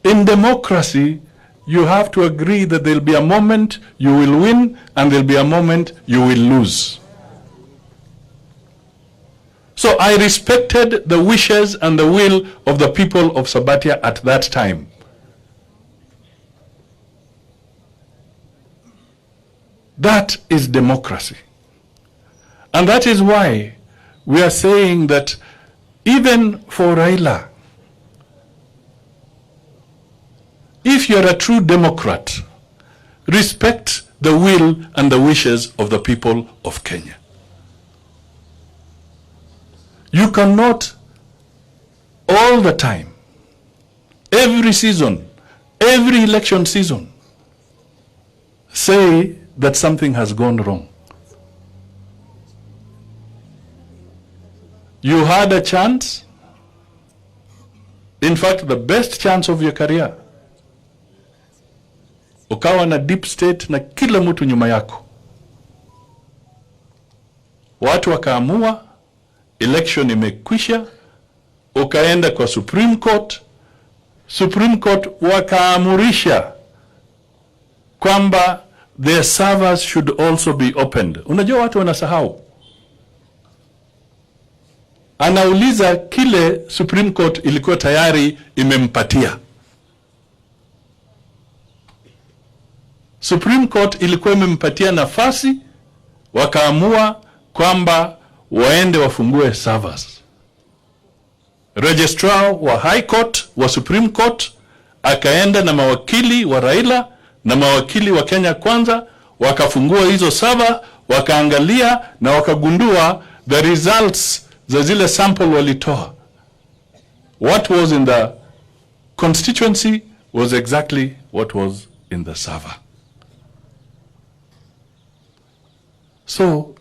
In democracy, you have to agree that there'll be a moment you will win and there'll be a moment you will lose. So I respected the wishes and the will of the people of Sabatia at that time. That is democracy. And that is why we are saying that even for Raila, if you're a true Democrat, respect the will and the wishes of the people of Kenya. You cannot all the time, every season, every election season, say that something has gone wrong. You had a chance, in fact the best chance of your career. Ukawa na deep state na kila mtu nyuma yako. Watu wakaamua, election imekwisha, ukaenda kwa Supreme Court. Supreme Court wakaamurisha kwamba their servers should also be opened. Unajua watu wanasahau. Anauliza kile Supreme Court ilikuwa tayari imempatia. Supreme Court ilikuwa imempatia nafasi, wakaamua kwamba waende wafungue servers. Registrar wa High Court wa Supreme Court akaenda na mawakili wa Raila na mawakili wa Kenya Kwanza, wakafungua hizo server, wakaangalia na wakagundua the results za zile sample walitoa. What was in the constituency was exactly what was in the server. So,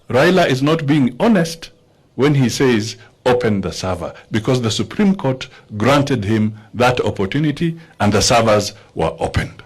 Raila is not being honest when he says, open the server, because the Supreme Court granted him that opportunity and the servers were opened.